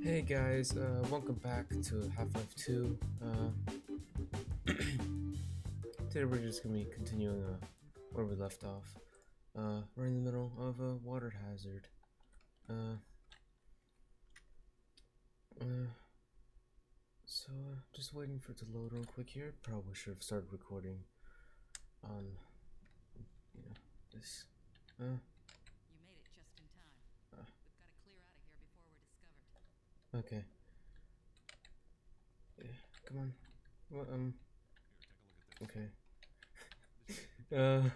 Hey guys, welcome back to Half-Life 2. Today we're just gonna be continuing where we left off. We're in the middle of a water hazard. Just waiting for it to load real quick here. Probably should have started recording on, this. You made it just in time. We've got to clear out of here before we're discovered. Okay. Yeah, come on. What, okay. Eli's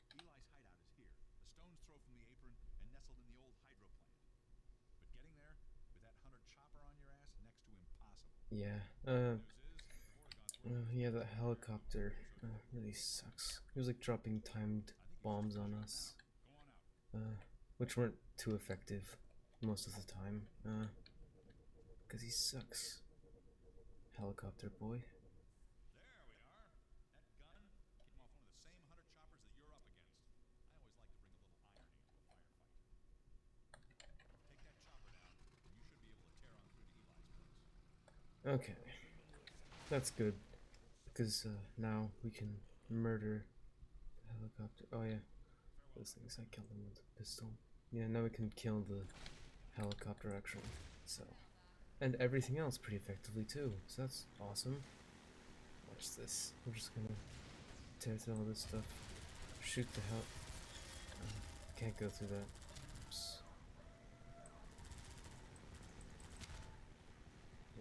hideout is here, a stone's throw from the apron and nestled in the old hydro plant. But getting there, with that hunter chopper on your ass, next to impossible. Yeah, yeah, that helicopter really sucks. He was like dropping timed bombs on us, which weren't too effective most of the time, because he sucks. Helicopter boy. There we are. That gun came off one of the same hunter choppers that you're up against. I always like to bring a little irony into a firefight. Take that chopper down, and you should be able to tear on through to Eli's place. Okay, that's good, because now we can murder the helicopter. Oh yeah, those things, I killed them with a pistol. Yeah, now we can kill the helicopter actually, so. And everything else pretty effectively too, so that's awesome. Watch this. We're just gonna tear through all this stuff. Shoot the hell. Can't go through that. Oops.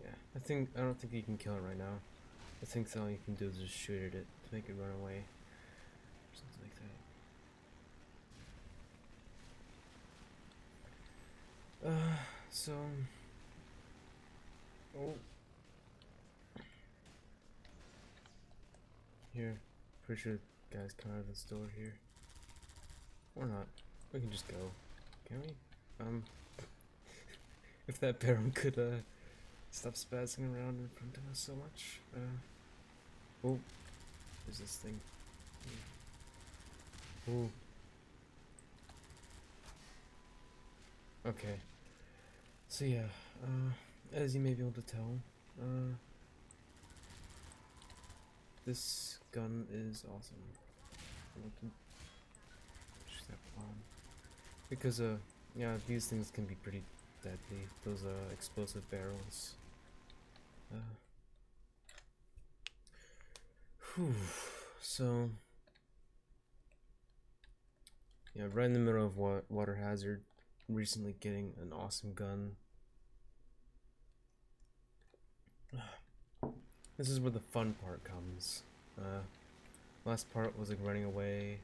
Yeah, I don't think you can kill it right now. I think all you can do is just shoot at it to make it run away. Or something like that. So. Oh. Here. Pretty sure the guys come out of this door here. Or not. We can just go. Can we? If that Baron could, stop spazzing around in front of us so much. Oh. There's this thing. Oh. Okay. So yeah, as you may be able to tell, this gun is awesome. We can shoot that bomb. Because, yeah, these things can be pretty deadly. Those, explosive barrels. Whew. So, yeah, right in the middle of water hazard. Recently getting an awesome gun. This is where the fun part comes. Last part was like running away.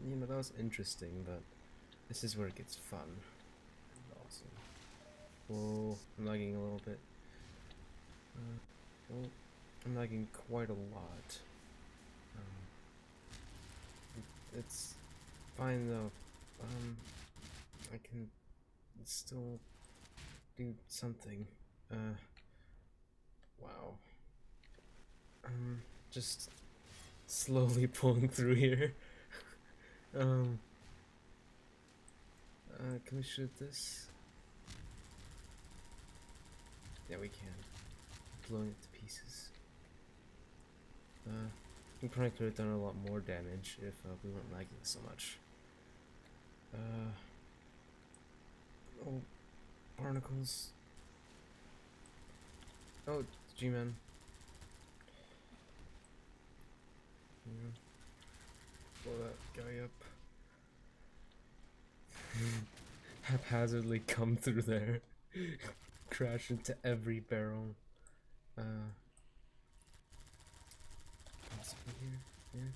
And, that was interesting, but this is where it gets fun. Awesome. Whoa, I'm lagging a little bit. Oh, I'm lagging quite a lot. It's fine though. I can still do something. Wow. Just slowly pulling through here. Can we shoot this? Yeah, we can. Blowing it to pieces. We probably could have done a lot more damage if we weren't lagging so much. Oh, barnacles. Oh, G-Man. Blow that guy up. Haphazardly come through there. Crash into every barrel. Possibly here. Yeah.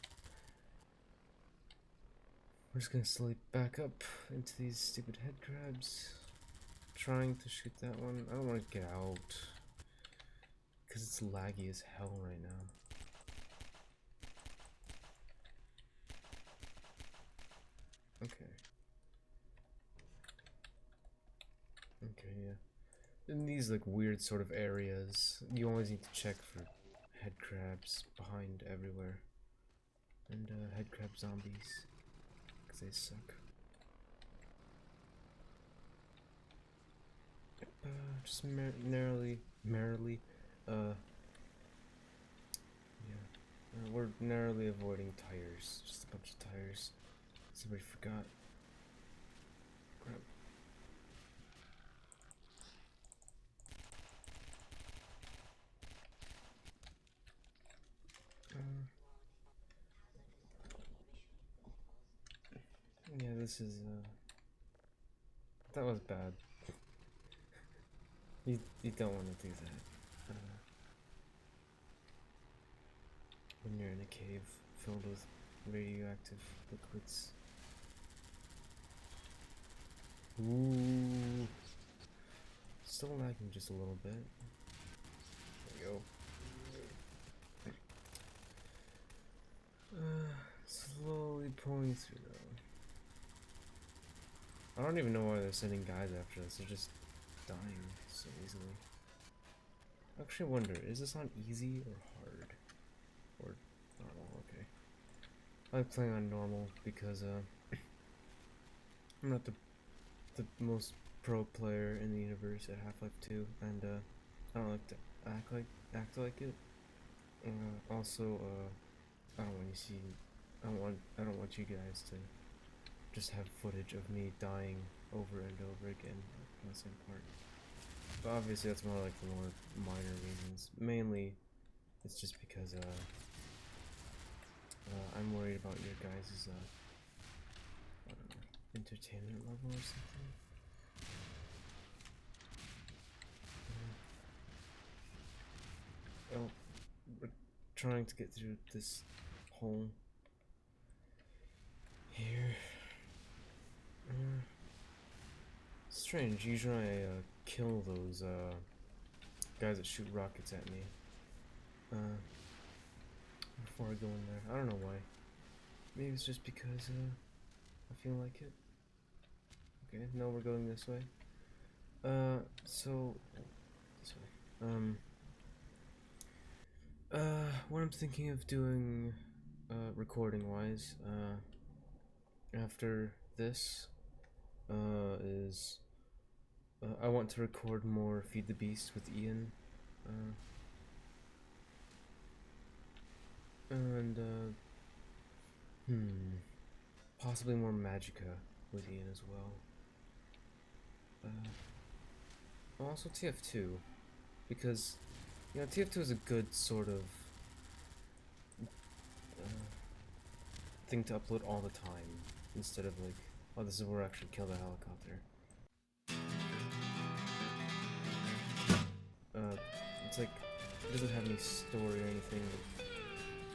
We're just gonna slowly back up into these stupid head crabs. Trying to shoot that one. I don't want to get out. Because it's laggy as hell right now. Okay. Okay, yeah. In these like weird sort of areas, you always need to check for head crabs behind everywhere. And head crab zombies. Because they suck. Just narrowly, merrily, yeah, we're narrowly avoiding tires. Just a bunch of tires. Somebody forgot. Crap. Yeah, this is, that was bad. You don't want to do that. When you're in a cave filled with radioactive liquids. Ooh. Still lagging just a little bit. There we go. Slowly pulling through though. I don't even know why they're sending guys after us. They're just dying so easily. I actually wonder, is this on easy or hard? Or normal? Okay. I like playing on normal because I'm not the most pro player in the universe at Half-Life 2, and I don't like to act like it. Also, I don't want you see. I don't want you guys to just have footage of me dying over and over again on the same part. But obviously, that's more like the more minor reasons. Mainly, it's just because I'm worried about your guys' I don't know, entertainment level or something. Oh, we're trying to get through this hole here. Strange. Usually I kill those guys that shoot rockets at me before I go in there. I don't know why. Maybe it's just because I feel like it. Okay, no, we're going this way. So this way. What I'm thinking of doing, recording wise, after this, is I want to record more Feed the Beast with Iain, and possibly more Magica with Iain as well. Also TF2, because you know TF2 is a good sort of thing to upload all the time instead of like, oh, this is where I actually kill the helicopter. It's like it doesn't have any story or anything that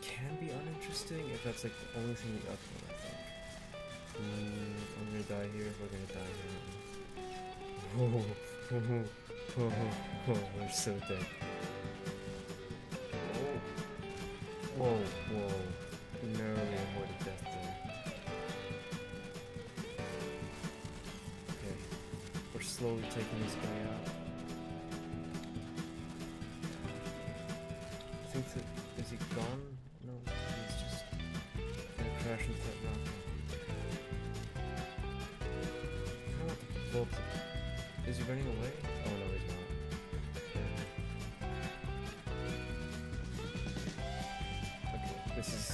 can be uninteresting if that's like the only thing we upload, I think. I'm gonna die here. We're gonna die here. We're so dead. Whoa, whoa. Narrowly avoided death there. Okay. We're slowly taking this guy out. I think that, is he gone? No, he's just gonna crash into that rock. Is he running away? Oh no, he's not. Okay, this is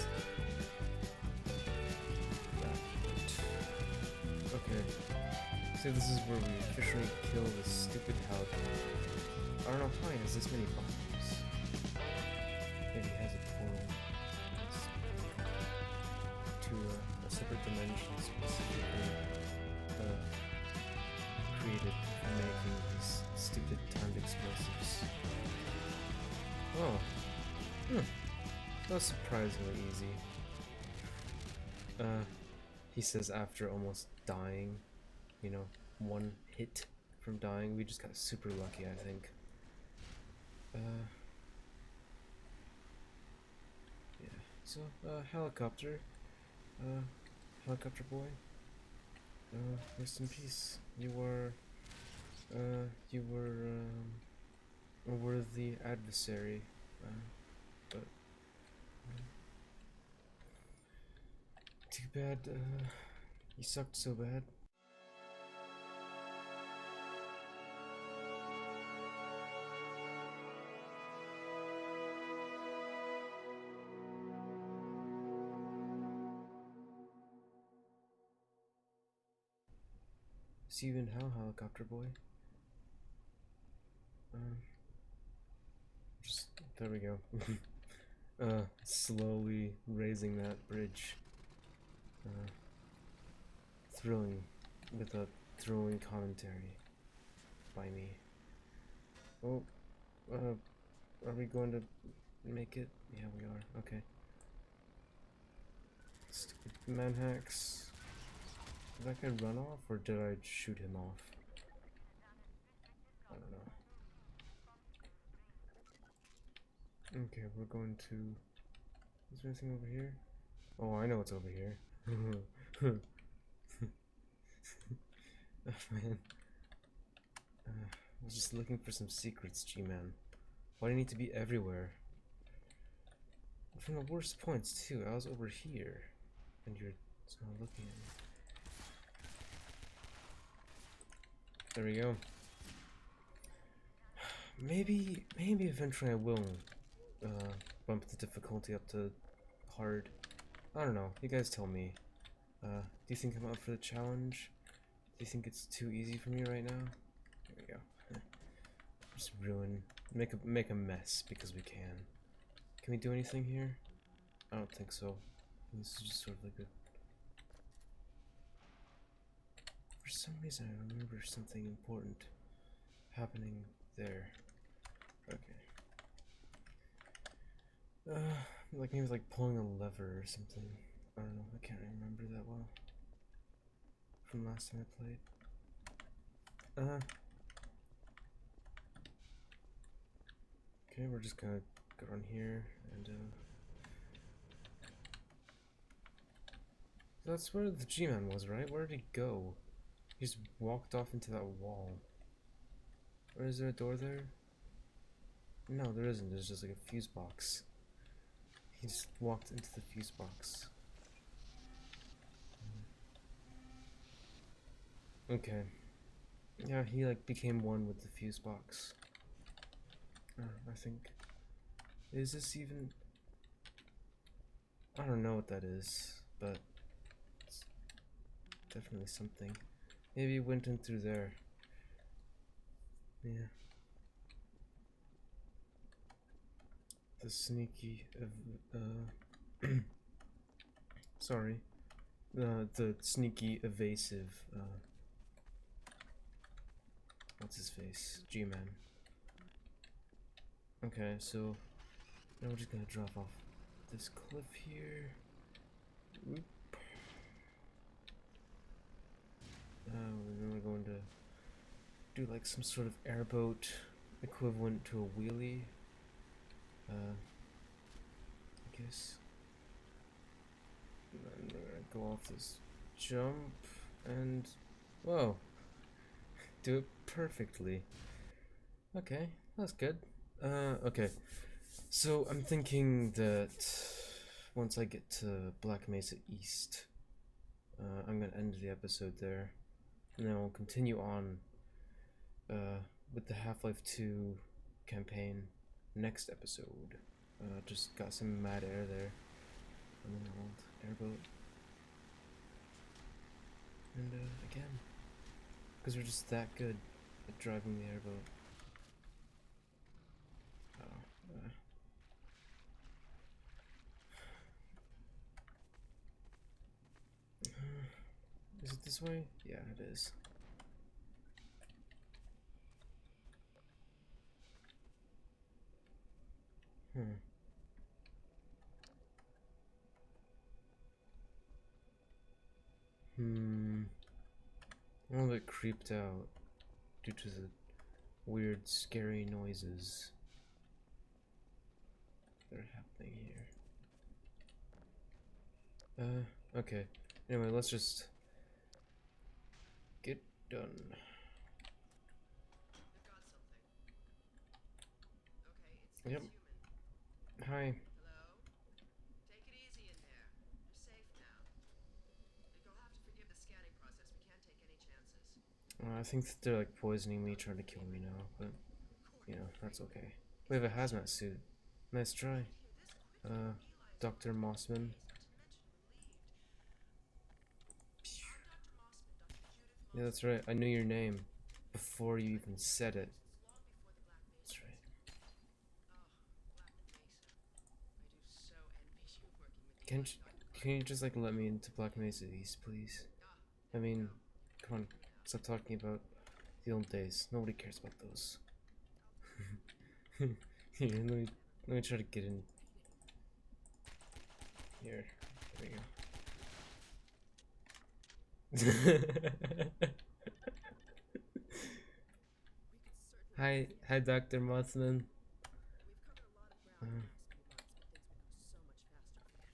that. Okay, so this is where we officially kill this stupid helicopter. I don't know how he has this many bombs. Maybe he has a portal to a separate dimension specifically created for making these stupid timed explosives. Oh. That was surprisingly easy. He says after almost dying, you know, one hit from dying, we just got super lucky, I think. Yeah, so, helicopter. Helicopter boy. Rest in peace. You were a worthy adversary, but too bad, you sucked so bad. See you in hell, helicopter boy. Just there we go. Slowly raising that bridge. Thrilling, with a thrilling commentary by me. Oh, are we going to make it? Yeah, we are. Okay. Stupid manhacks. Did that guy run off, or did I shoot him off? I don't know. Okay, we're going to... Is there anything over here? Oh, I know what's over here. Oh, man. I was just looking for some secrets, G-Man. Why do you need to be everywhere? From the worst points, too. I was over here. And you're not looking at me. There we go. Maybe eventually I will bump the difficulty up to hard. I don't know. You guys tell me. Do you think I'm up for the challenge? Do you think it's too easy for me right now? There we go. Just ruin, make a mess because we can. Can we do anything here? I don't think so. This is just sort of like a... For some reason I remember something important happening there. Okay. Like maybe like pulling a lever or something. I don't know, I can't remember that well. From last time I played. Okay, we're just gonna go on here and that's where the G-Man was, right? Where did he go? He just walked off into that wall. Or is there a door there? No, there isn't. There's just like a fuse box. He just walked into the fuse box. Okay. Yeah, he like became one with the fuse box. I think. Is this even... I don't know what that is, but it's definitely something. Maybe he went in through there. Yeah. The sneaky, sorry. The sneaky, evasive, what's his face? G-Man. Okay, so now we're just gonna drop off this cliff here. Whoop. And then we're going to do like some sort of airboat equivalent to a wheelie. I guess. And then we're gonna go off this jump and whoa, do it perfectly. Okay, that's good. Okay. So I'm thinking that once I get to Black Mesa East, I'm gonna end the episode there, and then we'll continue on with the Half-Life 2 campaign next episode. Just got some mad air there. And then an old airboat. And again, because we're just that good at driving the airboat. Is it this way? Yeah, it is. I'm a little bit creeped out due to the weird, scary noises that are happening here. Okay. Anyway, let's just get done. Yep. Hi. Hello? Take it easy in there. You're safe now. You'll have to forgive the scanning process. We can't take any chances. I think that they're like poisoning me, trying to kill me now, but you know, that's okay. We have a hazmat suit. Nice try. Dr. Mossman. Yeah, that's right. I knew your name before you even said it. Long before the Black Mesa. That's right. Oh, Black Mesa. I do so envy you working with Can Eli you, and Dr. can you Carter. just like let me into Black Mesa East, please? Ah, I there we mean, go. You come on, brought me out. stop talking about the old days. Nobody cares about those. Here, let me try to get in. Here, there we go. We could certainly Hi, use hi, Dr. Mothman. We've covered a lot of ground Uh, in the last few months, but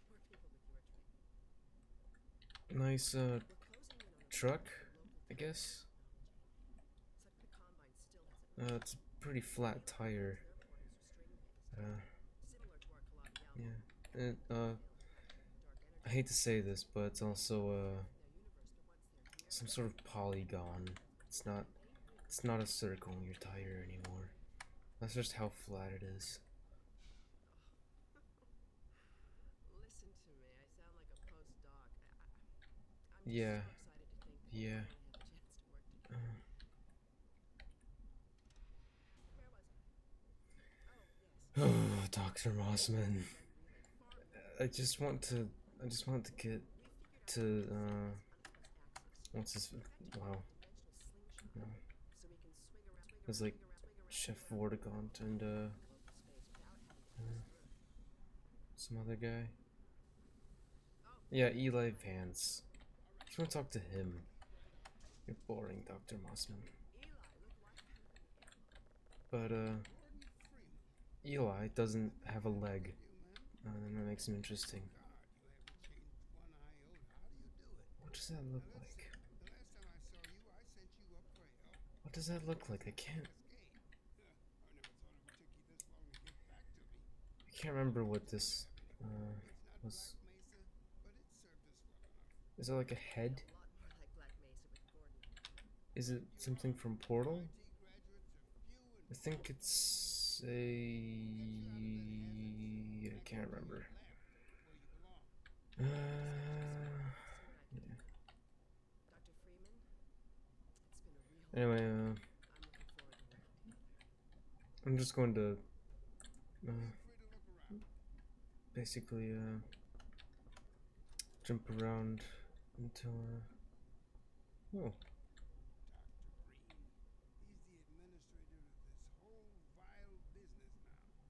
things would go so much faster if we had more people with your training. nice, We're closing in on a truck, local I guess. technology. It's like the Combine still has it. It's a pretty flat tire. Their portals are string-based, Uh, similar to our Calabi-Yalma. yeah. And, Dark I energy. hate to say this, but it's also, Their universe, but once they're here, some sort of polygon. It's not a circle in your tire anymore. That's just how flat it is. Listen to me. I sound like a postdoc. I'm just Yeah, so excited to think that yeah. we finally have a chance to work together. Where was I? Oh, yes. Dr. Mossman. Relay far I just want to, get We figured out to, a way to set this unclosed access. what's this? Effectively Wow. a dimensional slingshot. No. So we can swing around, There's like Chef Vortigaunt and, local space without having to pass through. some other guy. Oh, Yeah, Eli Vance. I just want to talk to him. You're boring, Dr. Mossman. Eli, look what happened in the airlock. But, Eli doesn't have a leg. And that makes him interesting. What does that look like? What does that look like? I can't remember what this, was. Is it like a head? A lot more like Black Mesa with Gordon. Is it something from Portal? I think it's I can't remember. See what I can do. Dr. Freeman, it's been a real Anyway, I'm looking forward to working together. I'm just going to, basically, jump around until, oh,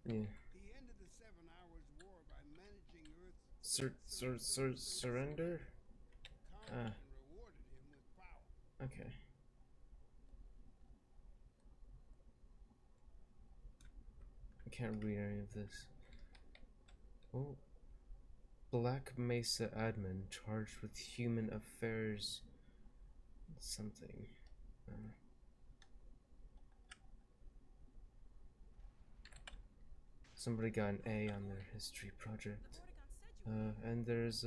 yeah. Surrender? Ah, okay. I can't read any of this. Oh. Black Mesa admin charged with human affairs something. Somebody got an A on their history project. And there's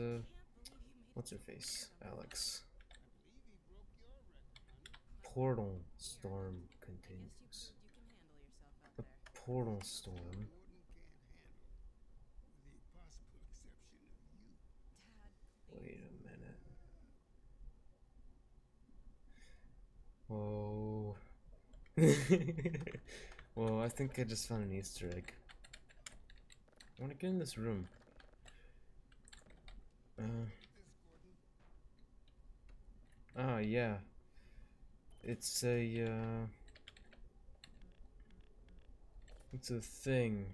what's her face? Alex. Portal storm continues. A portal storm. Wait a minute. Whoa. Whoa, I think I just found an Easter egg. I want to get in this room. Yeah. It's a, it's a thing.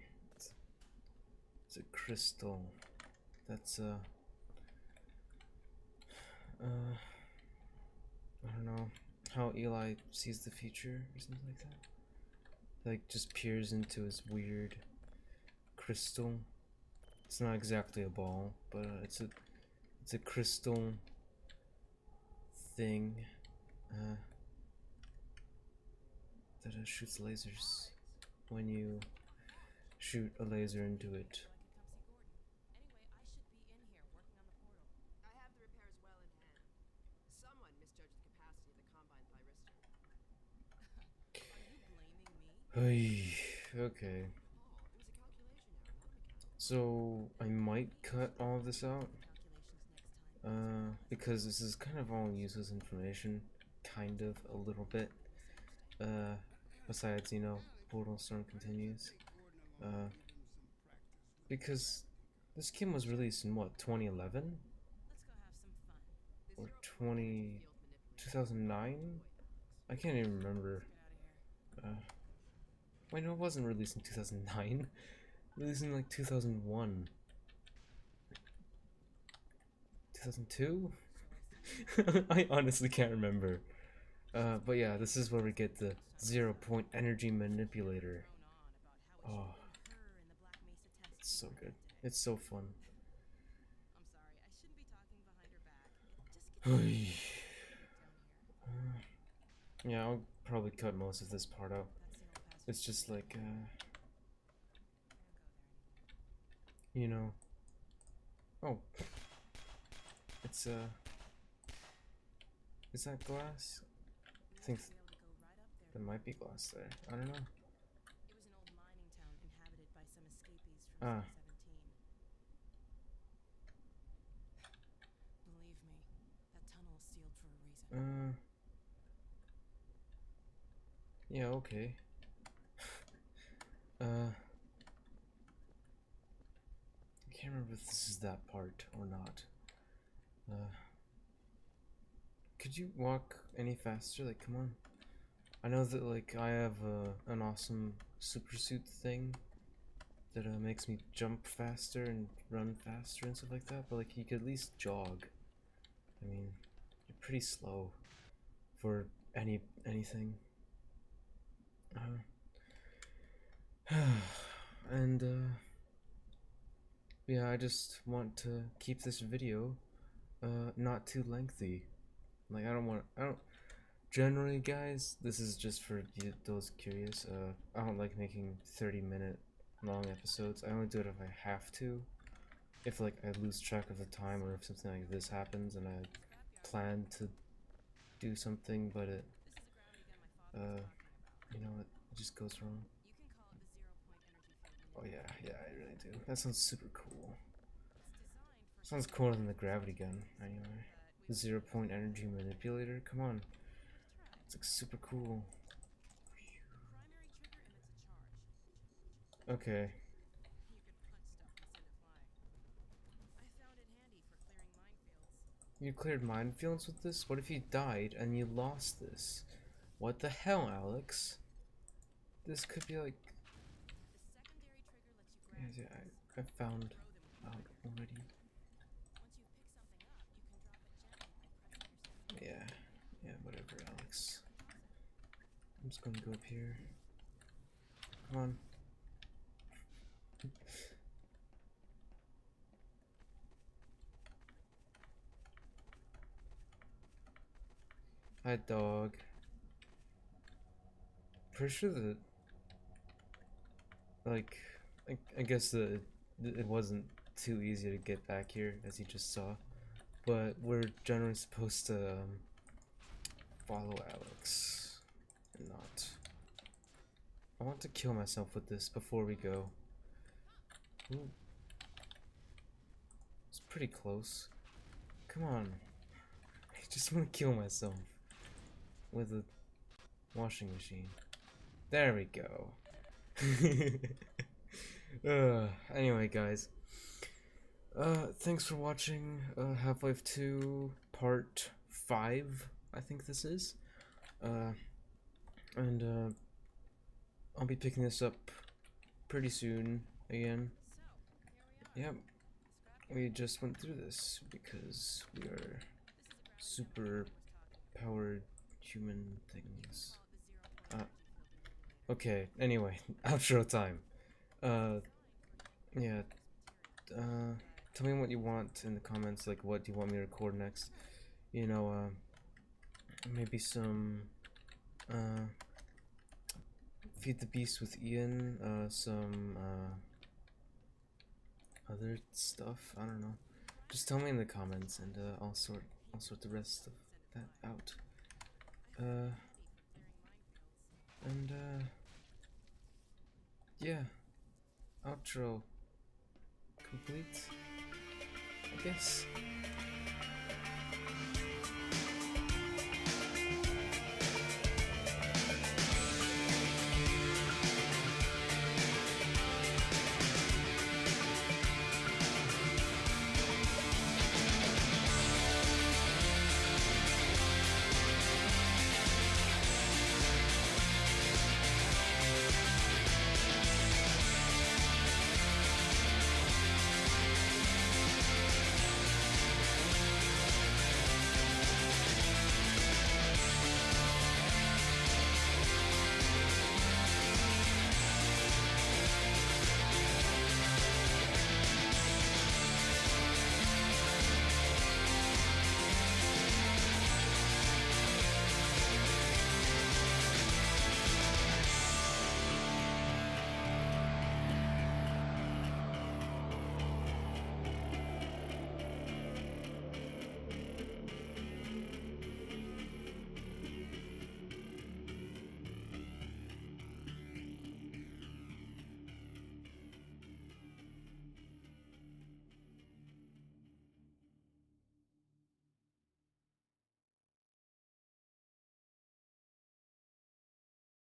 It's a crystal. That's, I don't know how Eli sees the future or something like that. Like, just peers into his weird crystal. It's not exactly a ball, but it's a crystal thing that shoots lasers when you shoot a laser into it. I have the repairs well in hand. Someone misjudged the capacity of the Combine thyristor. Hey, okay. Oh, it was a calculation error, not a mechanical. So I might cut all of this out, because this is kind of all useless information. kind of a little bit. Besides, you know, Portal Storm continues. Because this game was released in what, 2011 or 2009? I can't even remember. Wait, no, it wasn't released in 2009. Released in like 2001, 2002. I honestly can't remember. But yeah, this is where we get the 0-point energy manipulator. Oh, it's so good. It's so fun. Yeah, I'll probably cut most of this part out. It's just like, you know. Oh, it's is that glass? I think there might be glass there. I don't know. Ah. Yeah, okay. I can't remember if this is that part or not. Could you walk any faster? Like, come on. I know that, like, I have an awesome super suit thing that makes me jump faster and run faster and stuff like that, but, like, you could at least jog. I mean, you're pretty slow for anything. And, yeah, I just want to keep this video not too lengthy. Like, I don't generally, guys, this is just for those curious. I don't like making 30-minute long episodes. I only do it if I have to. If like I lose track of the time, or if something like this happens and I plan to do something, but it, you know, it just goes wrong. Oh yeah, yeah, I really do. That sounds super cool. Sounds cooler than the gravity gun, anyway. The 0-point energy manipulator. Come on, it's like super cool. Okay. You cleared minefields with this? What if you died and you lost this? What the hell, Alex? This could be like... Yeah, I found out already. Yeah, whatever, Alex. I'm just gonna go up here. Come on. Hi, dog. Pretty sure that, like, I guess that it wasn't too easy to get back here, as you just saw. But we're generally supposed to follow Alex, and not. I want to kill myself with this before we go. Ooh. It's pretty close. Come on. I just want to kill myself with a washing machine. There we go. Anyway, guys. Thanks for watching Half-Life 2 Part 5, I think this is. And I'll be picking this up pretty soon again. Yep. We just went through this because we are super powered human things. Okay, anyway, outro time. Yeah, tell me what you want in the comments, like what do you want me to record next? You know, maybe some, Feed the Beast with Iain, some, other stuff, I don't know. Just tell me in the comments and, I'll sort the rest of that out. And, yeah, outro complete, I guess.